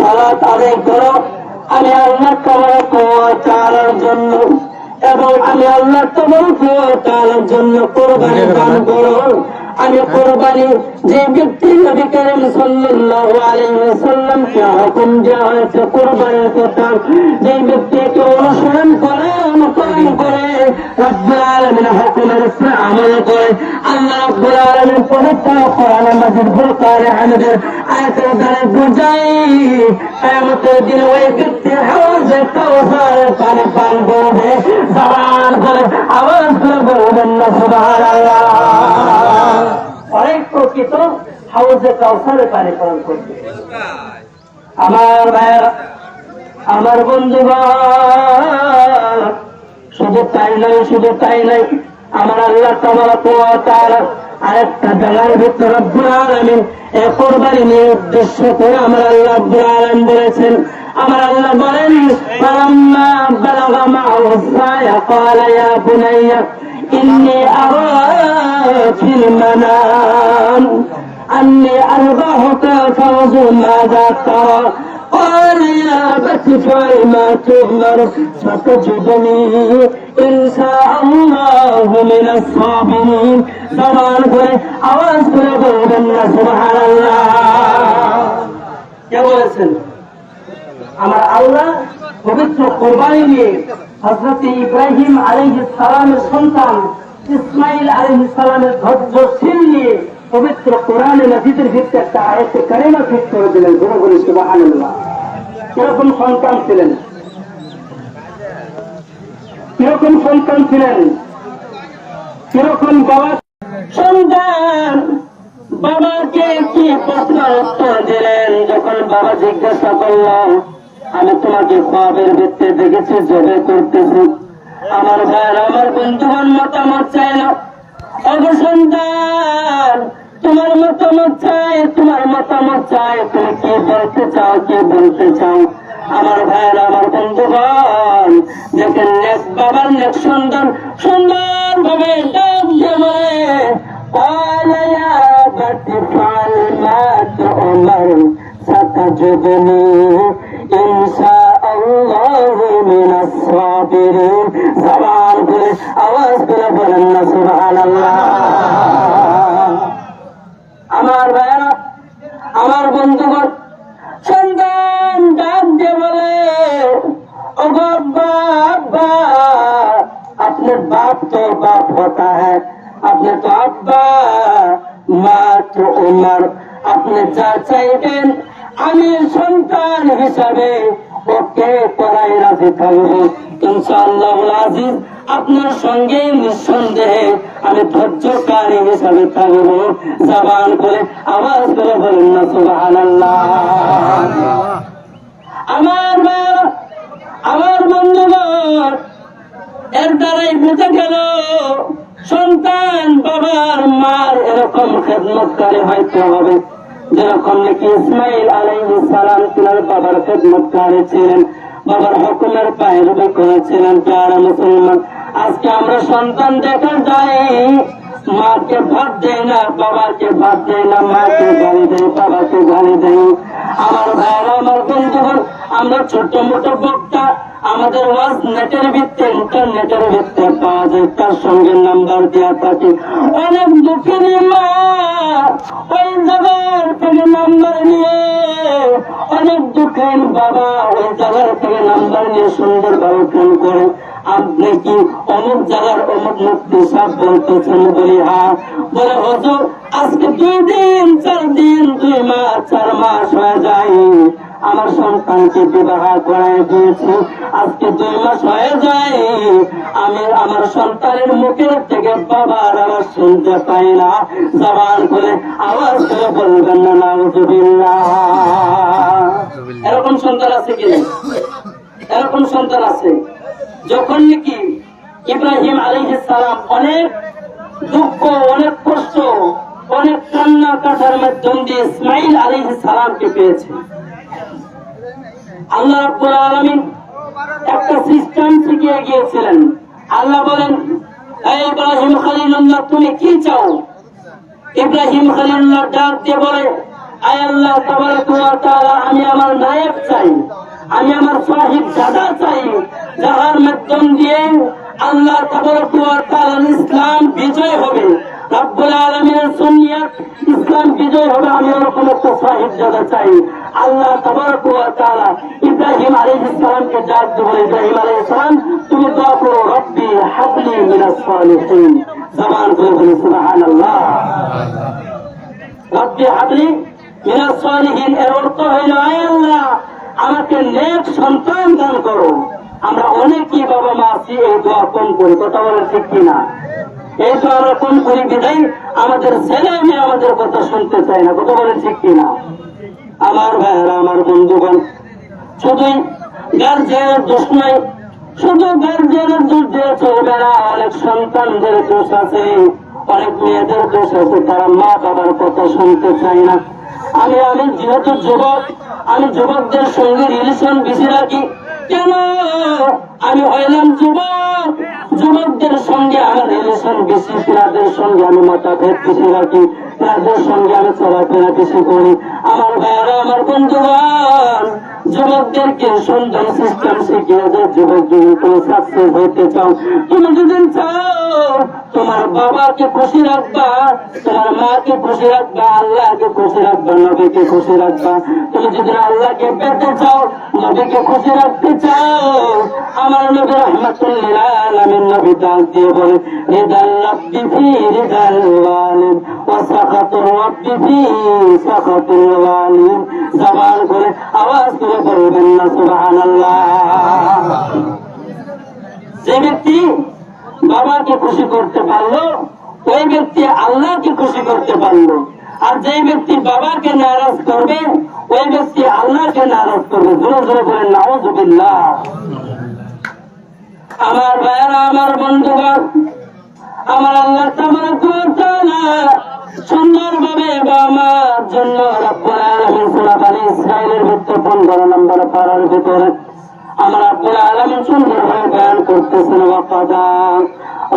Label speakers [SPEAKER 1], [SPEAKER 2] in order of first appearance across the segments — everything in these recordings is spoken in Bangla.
[SPEAKER 1] সালাত আদায় করো, আমি আল্লাহ তাআলার জন্য, এবং আমি আল্লাহ তাআলার জন্য কোরবানি দান করো। আমি কোরবানি যে ব্যক্তি নবী করিম সাল্লাল্লাহু আলাইহি ওয়াসাল্লামকে হুকুম দেওয়া হয়েছে কোরবানির কথা, যে ব্যক্তিকে অনুসরণ করে অনুকরণ করে রব্বুল আলামিন হুকুমের উপর আমল করে, আল্লাহ রব্বুল আলামিন পবিত্র কোরআন মাজিদ ফুরকানে হামিদের আয়াতের দ্বারা বুঝাই কিয়ামতের দিন ওই ব্যক্তি হাউজে কাউসারের পানি পান করবে। জবান করে আওয়াজ করে বলবেন না সুবহানাল্লাহ। অনেক প্রকৃত হাউজে কাউসারের পানি পান করবে। আমার ভাইয়েরা, আমার বন্ধুগণ, শুধু তাই নয়, শুধু তাই নয়, আমার আল্লাহ তাআলা আরেকটা জায়গার ভিতরে রব্বুল আলামিন এই কোরবানি নিয়ে উদ্দেশ্য করে আমার আল্লাহ রব্বুল আলামিন বলেছেন, আমার আল্লাহ বলেন ফালাম্মা বালাগা মা'হু সায়া ক্বালা ইয়া বুনাইয়া ইন্নী আরা ফিল মানাম আন্নী আযবাহুকা ফানজুর মাযা তারা قال يا أبت افعل ما تؤمر ستجدني إن شاء الله من الصابرين। زمان করে আওয়াজ করে বলবেন না সুবহানাল্লাহ। কে বলেছেন? আমার আল্লাহ পবিত্র কোরবানি নিয়ে হযরত ইব্রাহিম আলাইহিস সালামের সন্তান ইসমাঈল আলাইহিস সালামের ধৈর্যশীল নিয়ে পবিত্র কোরআনে মাজিদের ভিতরে একটা আয়াতে কারিমা ঠিক করে দিলেন। বলে সুবহানাল্লাহ। কিরকম সন্তান ছিলেন? কিরকম সন্তান ছিলেন? কিরকম বাবা সন্তান? বাবাকে কি প্রশ্ন উত্তর দিলেন? যখন বাবা জিজ্ঞাসা করলাম, আমি তোমাকে খ্বাবের ভিতরে দেখেছি জবে করতেছি। আমার ভাইয়ের, আমার বন্ধুগণ মতামত চাইল, ওগো সন্তান তোমার মতামত চাই, তোমার মতামত চাই, তুমি কি বলতে চাও, কি বলতে চাও? আমার ভাইয়ের, আমার বন্ধুগণ, দেখেন নেক বাবার নেক সন্তান সুন্দর ভাবে ডাক দিয়ে বলে قال يا أبت افعل ما تؤمر ستجدني إن شاء الله من الصابرين। জবান করে আওয়াজ করে বলেন না সুবহানাল্লাহ। আমার ভাইয়েরা, আমার বন্ধুগণ, সন্তান ডাক দিয়ে বলে ওগো আব্বা, আব্বা अपने बाप तो बाप होता है, अपने तो अब्बा মা তো উমর, আপনি যা চাইবেন আমি সন্তান হিসাবে ওকে করাই রাজি থাকবো ইনশাআল্লাহুল আজিজ। আপনার সঙ্গে নিঃসন্দেহে আমি ধৈর্যকারী হিসাবে থাকবো। জবান করে আওয়াজ করে বলেন না সুবহানাল্লাহ। আমার ভাইরা, আমার বন্ধুগণ, এর দ্বারাই বুঝে গেল সন্তান বাবার মার এরকম খেদমতকারী হইতে হবে যেরকম নাকি ইসমাঈল আলাইহিস সালাম তিনার বাবার খেদমতকারী ছিলেন, বাবার হুকুমের পায়রবি করেছিলেন। প্রিয় মুসলমান, আজকে আমরা সন্তান দেখা যায় মাকে ভাত দেয় না, বাবাকে ভাত দেয় না, মাকে গালি দেয়, বাবাকে গালি দেয়। আমার ভাইরা, আমার বন্ধুগণ, আমরা ছোট মোটো বক্তা, আমাদের ওয়াজ নেটের ভিত্তিতে, ইন্টারনেটের ভিত্তিতে পাওয়া যায়, তার সঙ্গে নাম্বার দেওয়া থাকে। অনেক দুঃখেরই মা ওই জায়গার থেকে নাম্বার নিয়ে, অনেক দুঃখের বাবা ওই জায়গার থেকে নাম্বার নিয়ে সুন্দরভাবে ফোন করে, আপনি কি অমুক জায়গার অমুক মুফতি সাহেব বলতেছেন? বলি হ্যাঁ। বলে হুজুর, আজকে 2 দিন 4 দিন 2 মাস 4 মাস হয়ে যায় আমার সন্তানকে বিবাহ করাই দিয়েছি, আজকে 2 মাস হয়ে যায় আমি আমার সন্তানের মুখের থেকে বাবার আওয়াজ শুনতে পাই না। জবান করে আওয়াজ করে বলবেন না নাউযুবিল্লাহ। এরকম সন্তান আছে কি না? এরকম সন্তান আছে। যখন নাকি ইব্রাহিম আলাইহিস সালাম অনেক দুঃখ, অনেক কষ্ট, অনেক কান্না কাটার মাধ্যম দিয়ে ইসমাঈল আলাইহিস সালামকে পেয়েছে, আল্লাহ রাব্বুল আলামিন একটা সিস্টেম শিখিয়ে গিয়েছিলেন। আল্লাহ বলেন, হে ইব্রাহিম খলিলুল্লাহ, তুমি কি চাও? ইব্রাহিম খলিলুল্লাহ ডাক দিয়ে বলে, আয় আল্লাহ তাবারক ওয়া তাআলা, আমি আমার নায়েব চাই, আমি আমার সাহিব দাদা চাই, যাহার মাধ্যম দিয়ে আল্লাহ তাবারক ওয়া তাআলার ইসলাম বিজয় হবে, রব্বুল আলামিনের সুন্নিয়ত ইসলাম বিজয় হবে। আমি ওরকম একটা সাহিব দাদা চাই। আল্লাহ তাবারক ওয়া তাআলা ইব্রাহিম আলাইহিস সালামকে ডাক দিয়ে বলে, ইব্রাহিম আলাইহিস সালাম তুমি দোয়া করো, রব্বি হাবলি মিনাস সালিহিন। জবান করে বলি সুবহানাল্লাহ। রব্বি হাবলি মিনাস সালিহিন এর অর্থ হইল, আয় আল্লাহ আমাকে নেক সন্তান দান করো। আমরা অনেকেই বাবা মা আছি এই দোয়া কম করি, কথা বলেন ঠিক কিনা? এই দোয়া আমরা কম করি বিধায় আমাদের ছেলে মেয়ে আমাদের কথা শুনতে চায় না, কথা বলেন ঠিক কিনা? আমার ভাইয়েরা, আমার বন্ধুগণ, শুধুই গার্জিয়ানের দোষ নাই, শুধু গার্জিয়ানের দোষ দিয়ে চলবে না। অনেক সন্তানদের দোষ আছে, অনেক মেয়েদের দোষ আছে, তারা মা বাবার কথা শুনতে চায় না। আমি যেহেতু যুবক, আমি যুবকদের সঙ্গে রিলেশন বেশি রাখি। কেন? আমি হইলাম যুবক, যুবকদের সঙ্গে আমার রিলেশন বেশি, তাদের সঙ্গে আমি মতভেদ বেশি রাখি, তাদের সঙ্গে আমি চলাফেরা বেশি করি। আমার ভাইয়েরা, আমার বন্ধুগণ, যুবকদেরকে সুন্দর সিস্টেম শিখিয়ে যে যুবক যদি তুমি সাকসেস হইতে চাও, তুমি যদি চাও তোমার বাবাকে খুশি রাখবা, তোমার মাকে খুশি রাখবা, আল্লাহকে খুশি রাখবা, নবীকে খুশি রাখবা। তুমি যদি আল্লাহকে পেতে চাও, নবীকে খুশি রাখতে চাও, আমার নবী রাহমাতুল লিল আলামিন নবী ডাক দিয়ে বলে, রিদাল রাব্বি ফি রিদাল ওয়ালিদ ওয়া সাখাতুর রাব্বি ফি সাখাতুল ওয়ালিদ। জবান করে আওয়াজ করে বলবেন না সুবহানাল্লাহ। যে ব্যক্তি বাবাকে খুশি করতে পারলো, ওই ব্যক্তি আল্লাহকে খুশি করতে পারলো। আর যে ব্যক্তি বাবাকে নারাজ করবে, ওই ব্যক্তি আল্লাহকে নারাজ করবে। জোরে জোরে বলেন নাউযুবিল্লাহ। আমার ভাইয়েরা, আমার বন্ধুগণ, আমার আল্লাহ তাবারক ওয়া তাআলা সুন্দরভাবে আমার জন্য রব্বুল আলামিন সূরা বনী ইসরাঈলের ভিতরে 15 নম্বর পারার ভিতরে আমার রব্বুল আলামিন সুন্দরভাবে বয়ান করতেছেন, ওয়াকাদা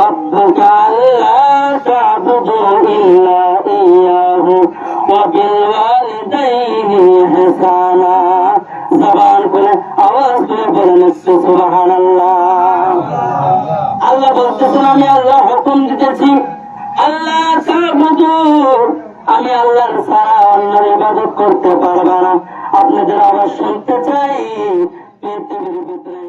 [SPEAKER 1] রব্বুকা আল্লা তা'বুদু ইল্লা ইয়াহু ওয়া বিল ওয়ালিদাইনি ইহসানা। জবান করে আওয়াজ করে বলেন সুবহানাল্লাহ। আল্লাহ বলতেছেন, আমি আল্লাহ হুকুম দিতেছি, আল্লাহ তা'বুদু, আমি আল্লাহর ছাড়া অন্যের ইবাদত করতে পারবে না। আপনাদের আওয়াজ শুনতে চাই পৃথিবীর ভিতরে